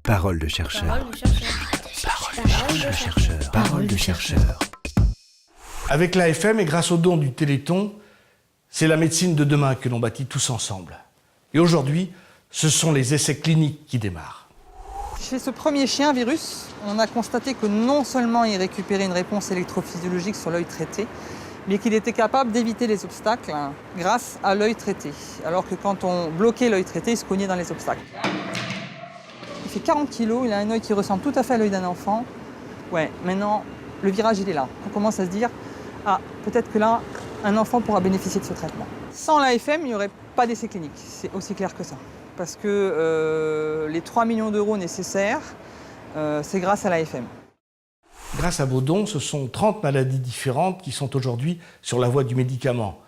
Parole de chercheur. Parole de chercheur. Parole de chercheur. Parole de chercheur. Avec l'AFM et grâce aux dons du Téléthon, c'est la médecine de demain que l'on bâtit tous ensemble. Et aujourd'hui, ce sont les essais cliniques qui démarrent. Chez ce premier chien virus, on a constaté que non seulement il récupérait une réponse électrophysiologique sur l'œil traité, mais qu'il était capable d'éviter les obstacles grâce à l'œil traité. Alors que quand on bloquait l'œil traité, il se cognait dans les obstacles. Il fait 40 kg, il a un œil qui ressemble tout à fait à l'œil d'un enfant. Ouais, maintenant, le virage, il est là. On commence à se dire, ah, peut-être que là, un enfant pourra bénéficier de ce traitement. Sans l'AFM, il n'y aurait pas d'essai clinique. C'est aussi clair que ça. Parce que les 3 millions d'euros nécessaires, c'est grâce à l'AFM. Grâce à vos dons, ce sont 30 maladies différentes qui sont aujourd'hui sur la voie du médicament.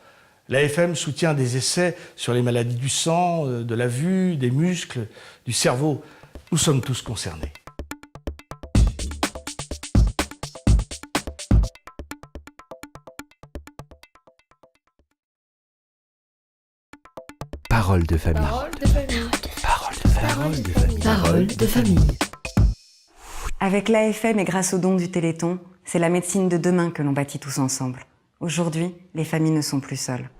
L'AFM soutient des essais sur les maladies du sang, de la vue, des muscles, du cerveau. Nous sommes tous concernés. Parole de famille. Parole de famille. Parole de famille. Parole de famille. Parole de famille. Avec l'AFM et grâce aux dons du Téléthon, c'est la médecine de demain que l'on bâtit tous ensemble. Aujourd'hui, les familles ne sont plus seules.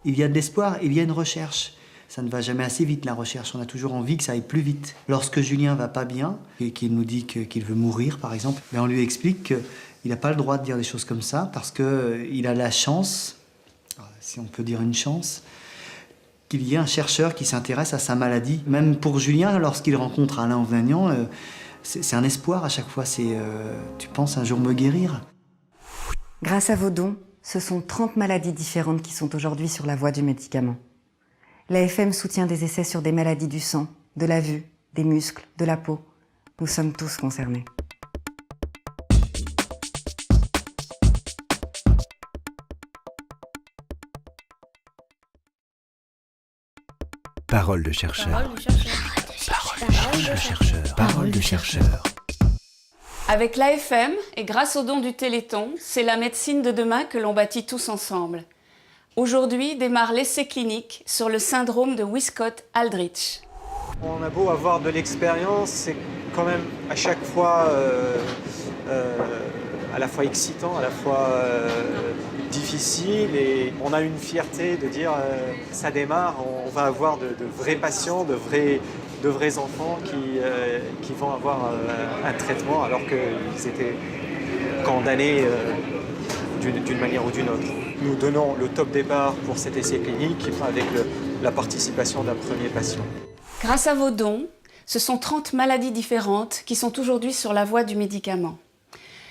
Il y a de l'espoir, il y a une recherche. Ça ne va jamais assez vite, la recherche. On a toujours envie que ça aille plus vite. Lorsque Julien va pas bien et qu'il nous dit qu'il veut mourir, par exemple, on lui explique qu'il n'a pas le droit de dire des choses comme ça parce qu'il a la chance, si on peut dire une chance, qu'il y ait un chercheur qui s'intéresse à sa maladie. Même pour Julien, lorsqu'il rencontre Alain Auvagnan, c'est un espoir à chaque fois. Tu penses un jour me guérir. Grâce à vos dons, ce sont 30 maladies différentes qui sont aujourd'hui sur la voie du médicament. L'AFM soutient des essais sur des maladies du sang, de la vue, des muscles, de la peau. Nous sommes tous concernés. Parole de chercheur. Parole de chercheur. Parole de chercheur. Parole de chercheur. Avec l'AFM et grâce aux dons du Téléthon, c'est la médecine de demain que l'on bâtit tous ensemble. Aujourd'hui démarre l'essai clinique sur le syndrome de Wiskott-Aldrich. On a beau avoir de l'expérience, c'est quand même à chaque fois à la fois excitant, à la fois difficile, et on a une fierté de dire ça démarre, on va avoir de vrais patients, de vrais enfants qui vont avoir un traitement alors qu'ils étaient condamnés d'une manière ou d'une autre. Nous donnons le top départ pour cet essai clinique avec la participation d'un premier patient. Grâce à vos dons, ce sont 30 maladies différentes qui sont aujourd'hui sur la voie du médicament.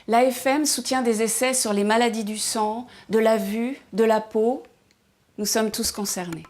L'AFM soutient des essais sur les maladies du sang, de la vue, de la peau. Nous sommes tous concernés.